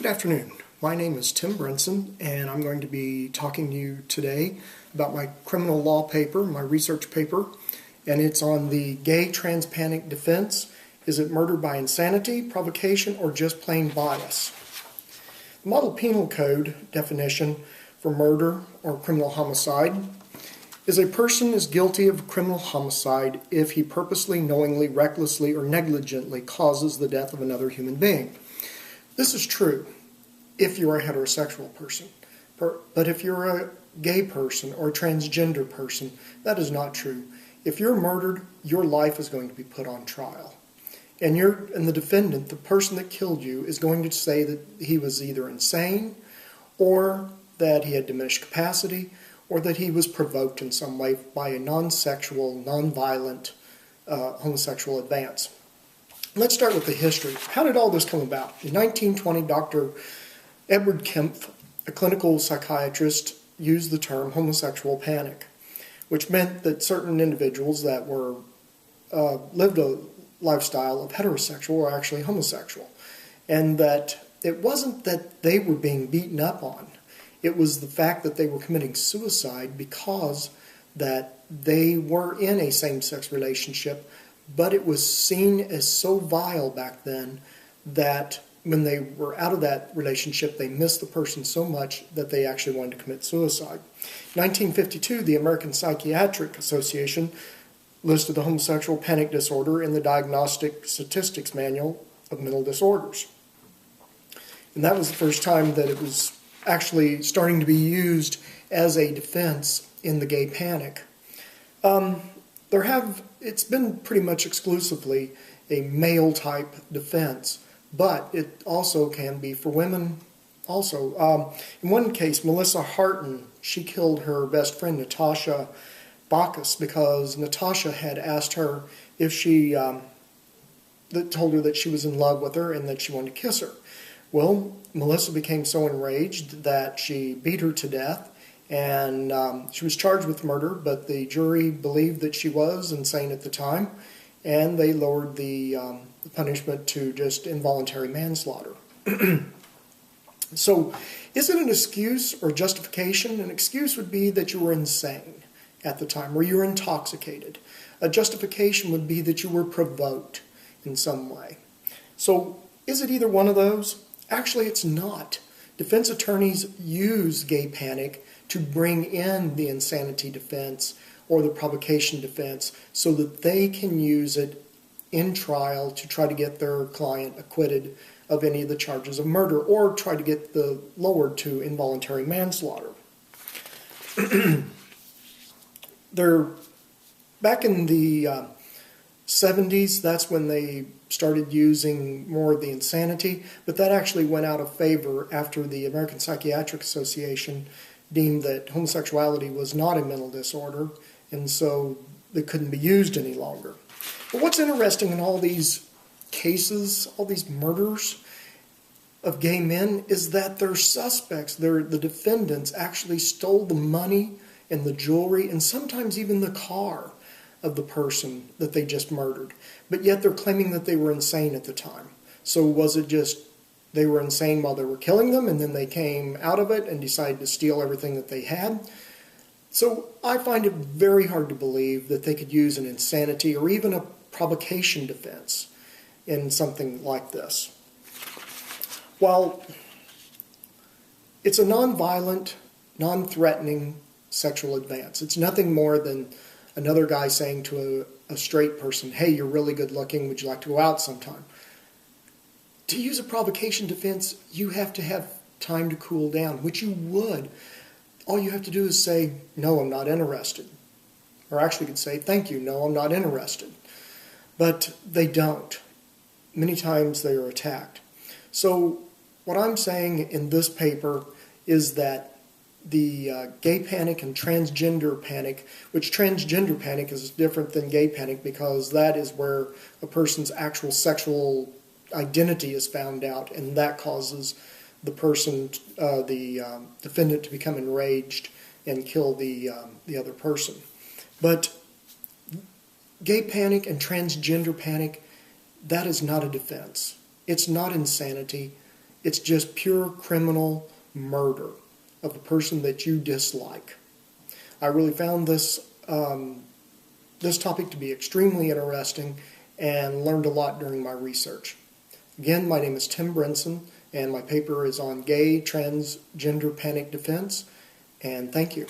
Good afternoon. My name is Tim Brinson, and I'm going to be talking to you today about my criminal law paper, my research paper, and it's on the gay trans panic defense. Is it murder by insanity, provocation, or just plain bias? The Model Penal Code definition for murder or criminal homicide is a person is guilty of criminal homicide if he purposely, knowingly, recklessly, or negligently causes the death of another human being. This is true if you're a heterosexual person, but if you're a gay person or a transgender person, that is not true. If you're murdered, your life is going to be put on trial. And the defendant, the person that killed you, is going to say that he was either insane or that he had diminished capacity or that he was provoked in some way by a non-sexual, non-violent homosexual advance. Let's start with the history. How did all this come about? In 1920, Dr. Edward Kempf, a clinical psychiatrist, used the term homosexual panic, which meant that certain individuals that were lived a lifestyle of heterosexual were actually homosexual, and that it wasn't that they were being beaten up on. It was the fact that they were committing suicide because that they were in a same-sex relationship, but it was seen as so vile back then that when they were out of that relationship, they missed the person so much that they actually wanted to commit suicide. In 1952, the American Psychiatric Association listed the homosexual panic disorder in the Diagnostic Statistics Manual of Mental Disorders. And that was the first time that it was actually starting to be used as a defense in the gay panic. It's been pretty much exclusively a male-type defense, but it also can be for women also. In one case, Melissa Harton, she killed her best friend, Natasha Bacchus, because Natasha had asked her if she, told her that she was in love with her and that she wanted to kiss her. Well, Melissa became so enraged that she beat her to death, and she was charged with murder, but the jury believed that she was insane at the time, and they lowered the punishment to just involuntary manslaughter. So, is it an excuse or justification? An excuse would be that you were insane at the time, or you were intoxicated. A justification would be that you were provoked in some way. So, is it either one of those? Actually, it's not. Defense attorneys use gay panic to bring in the insanity defense or the provocation defense so that they can use it in trial to try to get their client acquitted of any of the charges of murder or try to get the lowered to involuntary manslaughter. Back in the 70s, that's when they started using more of the insanity, but that actually went out of favor after the American Psychiatric Association deemed that homosexuality was not a mental disorder, and so it couldn't be used any longer. But what's interesting in all these cases, all these murders of gay men, is that their suspects, the defendants, actually stole the money and the jewelry and sometimes even the car of the person that they just murdered. But yet they're claiming that they were insane at the time. So was it just they were insane while they were killing them and then they came out of it and decided to steal everything that they had? So I find it very hard to believe that they could use an insanity or even a provocation defense in something like this. While it's a non-violent, non-threatening sexual advance, it's nothing more than another guy saying to a straight person, hey, you're really good looking, would you like to go out sometime? To use a provocation defense, you have to have time to cool down, which you would. All you have to do is say, no, I'm not interested. Or actually could say, thank you, no, I'm not interested. But they don't. Many times they are attacked. So what I'm saying in this paper is that the gay panic and transgender panic, which transgender panic is different than gay panic because that is where a person's actual sexual identity is found out, and that causes the person, the defendant, to become enraged and kill the other person. But gay panic and transgender panic, that is not a defense. It's not insanity. It's just pure criminal murder of a person that you dislike. I really found this topic to be extremely interesting and learned a lot during my research. Again, my name is Tim Brinson, and my paper is on gay transgender panic defense, and thank you.